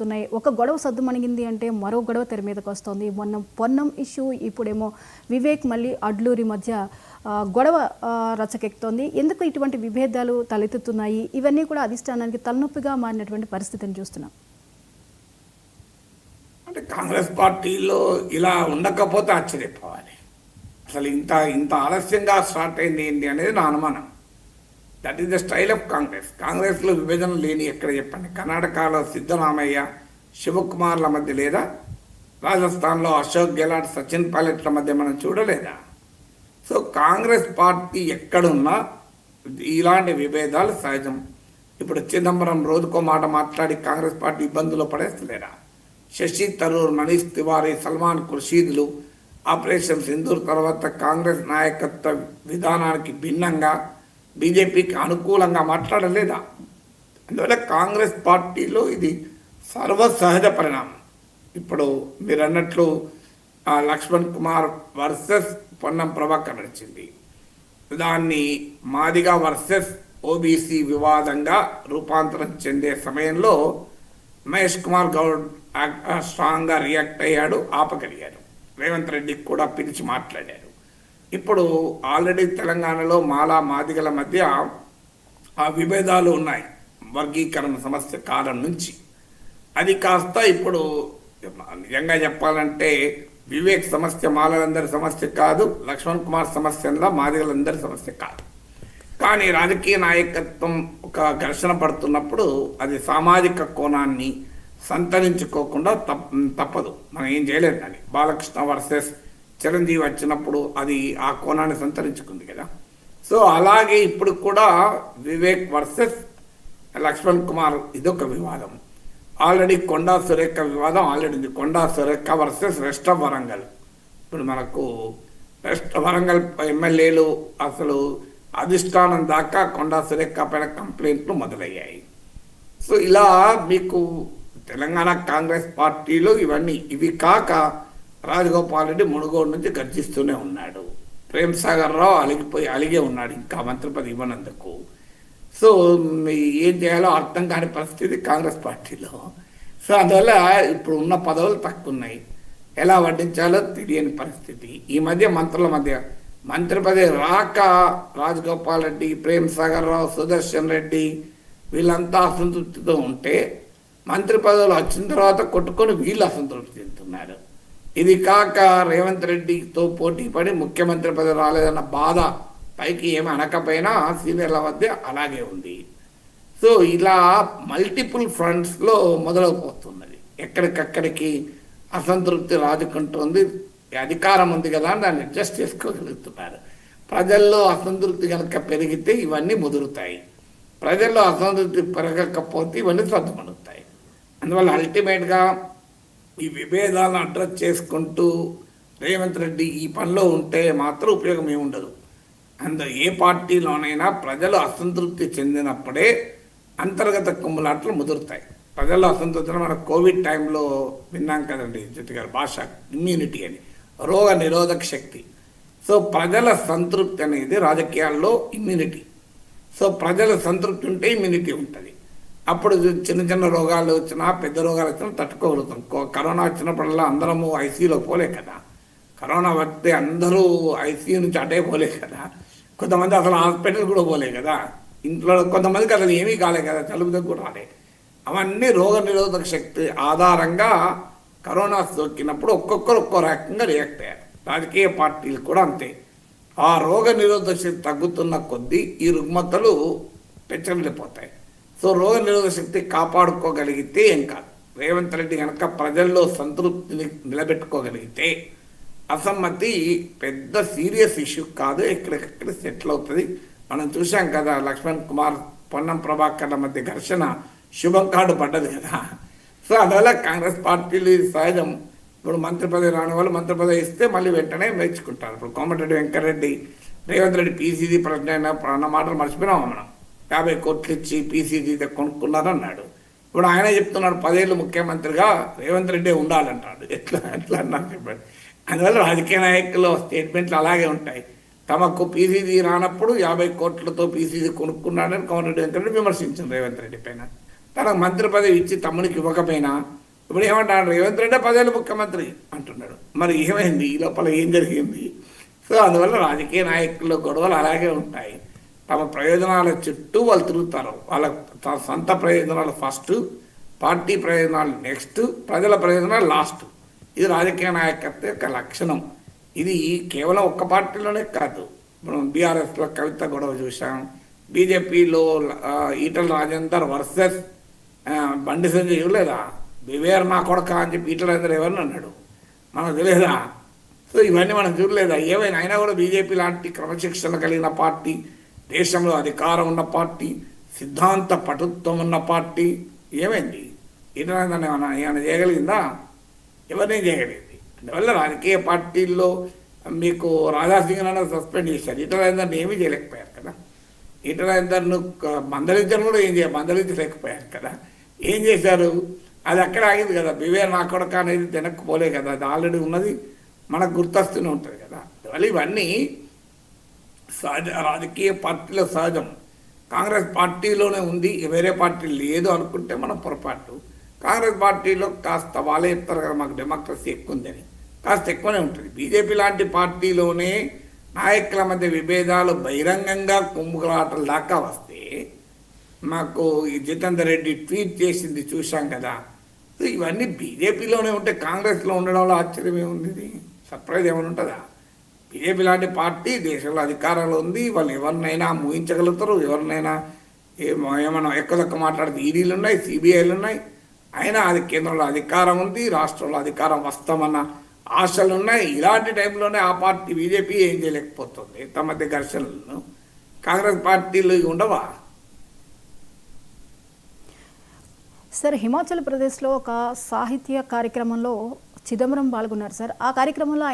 మారుతున్నాయి. ఒక గొడవ సద్దుమణిగింది అంటే మరో గొడవ తెర మీదకి వస్తుంది. మొన్న పొన్నం ఇష్యూ, ఇప్పుడేమో వివేక్ మళ్ళీ అడ్లూరి మధ్య గొడవ రచకెక్కుతోంది. ఎందుకు ఇటువంటి విభేదాలు తలెత్తుతున్నాయి? ఇవన్నీ కూడా అధిష్టానానికి తలనొప్పిగా మారినటువంటి పరిస్థితిని చూస్తున్నాం. అంటే కాంగ్రెస్ పార్టీలో ఇలా ఉండకపోతే ఆశ్చర్యపోవాలి. అసలు ఇంత ఆలస్యంగా స్టార్ట్ అయింది ఏంటి అనేది నా అనుమానం. That is the style of Congress. కాంగ్రెస్లో విభజన లేని ఎక్కడ చెప్పండి. కర్ణాటకలో సిద్ధరామయ్య, శివకుమార్ల మధ్య లేదా? రాజస్థాన్లో అశోక్ గెహ్లాట్, సచిన్ పైలట్ల మధ్య మనం చూడలేదా? సో కాంగ్రెస్ పార్టీ ఎక్కడున్నా ఇలాంటి విభేదాలు సహజం. ఇప్పుడు చిదంబరం రోజుకో మాట మాట్లాడి కాంగ్రెస్ పార్టీ ఇబ్బందుల్లో పడేస్తలేరా? శశి థరూర్, మనీష్ తివారీ, సల్మాన్ ఖుర్షీద్లు ఆపరేషన్ సింధూర్ తర్వాత కాంగ్రెస్ నాయకత్వ విధానానికి భిన్నంగా బీజేపీకి అనుకూలంగా మాట్లాడలేదా? అందువల్ల కాంగ్రెస్ పార్టీలో ఇది సర్వసహజ పరిణామం. ఇప్పుడు మీరు అన్నట్లు లక్ష్మణ్ కుమార్ వర్సెస్ పొన్నం ప్రభాకర్ నడిచింది. దాన్ని మాదిగా వర్సెస్ ఓబీసీ వివాదంగా రూపాంతరం చెందే సమయంలో మహేష్ కుమార్ గౌడ్ స్ట్రాంగ్గా రియాక్ట్ అయ్యాడు, ఆపగలిగాడు. రేవంత్ రెడ్డికి కూడా పిలిచి మాట్లాడారు. ఇప్పుడు ఆల్రెడీ తెలంగాణలో మాలా మాదిగల మధ్య ఆ విభేదాలు ఉన్నాయి వర్గీకరణ సమస్య కాలం నుంచి. అది కాస్త ఇప్పుడు నిజంగా చెప్పాలంటే వివేక్ సమస్య మాలలందరి సమస్య కాదు, లక్ష్మణ్ కుమార్ సమస్యలా మాదిగలందరి సమస్య కాదు. కానీ రాజకీయ నాయకత్వం ఒక ఘర్షణ పడుతున్నప్పుడు అది సామాజిక కోణాన్ని సంతరించుకోకుండా తప్పదు. మనం ఏం చేయలేదు. దాన్ని బాలకృష్ణ వర్సెస్ చిరంజీవి వచ్చినప్పుడు అది ఆ కోణాన్ని సంతరించుకుంది కదా. సో అలాగే ఇప్పుడు కూడా వివేక్ వర్సెస్ లక్ష్మణ్ కుమార్ ఇదొక వివాదం. ఆల్రెడీ కొండా సురేఖ వివాదం ఆల్రెడీ ఉంది. Konda Surekha versus west of Warangal. ఇప్పుడు మనకు వెస్ట్ వరంగల్ ఎమ్మెల్యేలు అసలు అధిష్టానం దాకా కొండా సురేఖ పైన కంప్లైంట్లు మొదలయ్యాయి. సో ఇలా మీకు తెలంగాణ కాంగ్రెస్ పార్టీలో ఇవి కాక రాజగోపాల్ రెడ్డి మునుగోడు నుంచి గర్జిస్తూనే ఉన్నాడు. ప్రేమ్ సాగర్ రావు అలిగే ఉన్నాడు ఇంకా మంత్రి పదవి ఇవ్వనందుకు. సో ఏం చేయాలో అర్థం కాని పరిస్థితి కాంగ్రెస్ పార్టీలో. సో అందువల్ల ఇప్పుడు ఉన్న పదవులు తక్కువ ఉన్నాయి, ఎలా వడ్డించాలో తెలియని పరిస్థితి. ఈ మధ్య మంత్రుల మధ్య మంత్రి పదవి రాక రాజగోపాల్ రెడ్డి, ప్రేమ్ సాగర్ రావు, సుదర్శన్ రెడ్డి వీళ్ళంతా అసంతృప్తితో ఉంటే మంత్రి పదవులు వచ్చిన తర్వాత కొట్టుకొని వీళ్ళు అసంతృప్తి చెందుతున్నారు. ఇది కాక రేవంత్ రెడ్డితో పోటీ పడి ముఖ్యమంత్రి పదవి రాలేదన్న బాధ పైకి ఏమి అనకపోయినా సీనియర్ల మధ్య అలాగే ఉంది. సో ఇలా మల్టిపుల్ ఫ్రంట్స్లో మొదలైపోతున్నది. ఎక్కడికక్కడికి అసంతృప్తి రాజుకుంటుంది. అధికారం ఉంది కదా అని దాన్ని అడ్జస్ట్ చేసుకోగలుగుతున్నారు. ప్రజల్లో అసంతృప్తి కనుక పెరిగితే ఇవన్నీ ముదురుతాయి. ప్రజల్లో అసంతృప్తి పెరగకపోతే ఇవన్నీ సర్దుమణుతాయి. అందువల్ల అల్టిమేట్గా ఈ విభేదాలను అడ్రస్ చేసుకుంటూ రేవంత్ రెడ్డి ఈ పనిలో ఉంటే మాత్రం ఉపయోగం ఏముండదు. ఏ పార్టీలోనైనా ప్రజలు అసంతృప్తి చెందినప్పుడే అంతర్గత కుమ్ములాట్లు ముదురుతాయి. ప్రజల్లో అసంతృప్తి మన కోవిడ్ టైంలో విన్నాం కదండి జ్యోతి గారు, భాష ఇమ్యూనిటీ అని, రోగ నిరోధక శక్తి. సో ప్రజల సంతృప్తి అనేది రాజకీయాల్లో ఇమ్యూనిటీ. సో ప్రజల సంతృప్తి ఉంటే ఇమ్యూనిటీ ఉంటుంది. అప్పుడు చిన్న చిన్న రోగాలు వచ్చినా పెద్ద రోగాలు వచ్చినా తట్టుకోగలుగుతాం. కరోనా వచ్చినప్పుడల్లా అందరము ఐసీయూలో పోలే కదా. కరోనా వస్తే అందరూ ఐసీయూ నుంచి అటే పోలే కదా. కొంతమంది అసలు హాస్పిటల్ కూడా పోలే కదా. ఇంట్లో కొంతమందికి అసలు ఏమీ కాలే కదా, జలుబు దగ్గు కూడా రాలే. అవన్నీ రోగ నిరోధక శక్తి ఆధారంగా కరోనా సోకినప్పుడు ఒక్కొక్కరు ఒక్కో రకంగా రియాక్ట్ అయ్యారు. రాజకీయ పార్టీలు కూడా అంతే. ఆ రోగ నిరోధక శక్తి తగ్గుతున్న కొద్దీ ఈ రుగ్మతలు పెచ్చరిల్లిపోతాయి. సో రోగ నిరోధక శక్తి కాపాడుకోగలిగితే ఏం కాదు. రేవంత్ రెడ్డి కనుక ప్రజల్లో సంతృప్తిని నిలబెట్టుకోగలిగితే అసమ్మతి పెద్ద సీరియస్ ఇష్యూ కాదు, ఎక్కడికక్కడ సెటిల్ అవుతుంది. మనం చూసాం కదా లక్ష్మణ్ కుమార్, పొన్నం ప్రభాకర్ల మధ్య ఘర్షణ శుభం కార్డు పడ్డది కదా. సో అందువల్ల కాంగ్రెస్ పార్టీలు సహజం. ఇప్పుడు మంత్రి పదవి రాని వాళ్ళు మంత్రి పదవి ఇస్తే మళ్ళీ వెంటనే మెచ్చుకుంటారు. ఇప్పుడు కోమటిరెడ్డి వెంకటరెడ్డి రేవంత్ రెడ్డి పీసీసీ ప్రెసిడెంట్ అన్న మాటలు మర్చిపోయినాం. మనం 50 కోట్లు ఇచ్చి పీసీసీ కొనుక్కున్నారన్నాడు. ఇప్పుడు ఆయనే చెప్తున్నాడు 10 ఏళ్ళు ముఖ్యమంత్రిగా రేవంత్ రెడ్డి ఉండాలంటాడు. ఎట్లా అన్నారు చెప్పండి. అందువల్ల రాజకీయ నాయకుల స్టేట్మెంట్లు అలాగే ఉంటాయి. తమకు పీసీసీ రానప్పుడు 50 కోట్లతో పీసీసీ కొనుక్కున్నాడని కోమటిరెడ్డి వెంకటరెడ్డి విమర్శించింది రేవంత్ రెడ్డి పైన. తనకు మంత్రి పదవి ఇచ్చి తమ్మునికి ఇవ్వకపోయినా ఇప్పుడు ఏమంటాడు, రేవంత్ రెడ్డి 10 ఏళ్ళు ముఖ్యమంత్రి అంటున్నాడు. మరి ఏమైంది, ఈ లోపల ఏం జరిగింది? సో అందువల్ల రాజకీయ నాయకుల్లో గొడవలు అలాగే ఉంటాయి. తమ ప్రయోజనాల చుట్టూ వాళ్ళు తిరుగుతారు. వాళ్ళ సొంత ప్రయోజనాలు ఫస్ట్, పార్టీ ప్రయోజనాలు నెక్స్ట్, ప్రజల ప్రయోజనాలు లాస్ట్. ఇది రాజకీయ నాయకత్వం యొక్క లక్షణం. ఇది కేవలం ఒక్క పార్టీలోనే కాదు. మనం బీఆర్ఎస్లో కవిత గొడవ చూసాం, బీజేపీలో ఈటల రాజేందర్ వర్సెస్ బండి సంజయ్ లేదా బివేర్ నా కొడక అని చెప్పి ఈటల రాజేందర్ ఎవరిని అన్నాడు, మనకు తెలియదా? సో ఇవన్నీ మనం చూడలేదా? ఏమైనా అయినా కూడా బీజేపీ లాంటి క్రమశిక్షణ కలిగిన పార్టీ, దేశంలో అధికారం ఉన్న పార్టీ, సిద్ధాంత పటుత్వం ఉన్న పార్టీ ఏమైంది? ఈటల రాజేందర్ ఏమైనా చేయగలిగిందా? ఎవరినే చేయగలిగింది. అందువల్ల రాజకీయ పార్టీల్లో మీకు రాజాసింగ్ సస్పెండ్ చేశారు, ఈటల రాజేందర్ని ఏమీ చేయలేకపోయారు కదా. ఈటల రాజేందర్ను మందలించడం కూడా మందలించలేకపోయారు కదా. ఏం చేశారు? అది అక్కడ ఆగింది కదా. బివేర్ నా కొడక అనేది వెనక్కి పోలే కదా, అది ఆల్రెడీ ఉన్నది, మనకు గుర్తొస్తూనే ఉంటుంది కదా. అందువల్ల ఇవన్నీ సహజ, రాజకీయ పార్టీలో సహజం. కాంగ్రెస్ పార్టీలోనే ఉంది, వేరే పార్టీ లేదు అనుకుంటే మనం పొరపాటు. కాంగ్రెస్ పార్టీలో కాస్త వాళ్ళే చెప్తారు కదా మాకు డెమోక్రసీ ఎక్కువ ఉందని, కాస్త ఎక్కువనే ఉంటుంది. బీజేపీ లాంటి పార్టీలోనే నాయకుల మధ్య విభేదాలు బహిరంగంగా కుమ్ములాటల దాకా వస్తే, మాకు ఈ జితేందర్ రెడ్డి ట్వీట్ చేసింది చూశాం కదా. సో ఇవన్నీ బీజేపీలోనే ఉంటే కాంగ్రెస్లో ఉండడంలో ఆశ్చర్యం ఏముంది, సర్ప్రైజ్ ఏమైనా ఉంటుందా? బీజేపీ లాంటి పార్టీ దేశంలో అధికారంలో ఉంది, వాళ్ళు ఎవరినైనా మూహించగలుగుతారు, ఎవరినైనా ఏమైనా ఎక్కువ మాట్లాడితే ఈడీలు ఉన్నాయి, సిబిఐలు ఉన్నాయి. అయినా అది కేంద్రంలో అధికారం ఉంది, రాష్ట్రంలో అధికారం వస్తామన్న ఆశలు ఉన్నాయి. ఇలాంటి టైంలోనే ఆ పార్టీ బీజేపీ ఏం చేయలేకపోతుంది. తమ మధ్య ఘర్షణలను కాంగ్రెస్ పార్టీలు ఉండవా? సార్, హిమాచల్ ప్రదేశ్లో ఒక సాహిత్య కార్యక్రమంలో చిదంబరం పాల్గొన్నారు సార్. ఆ కార్యక్రమంలో ఆయన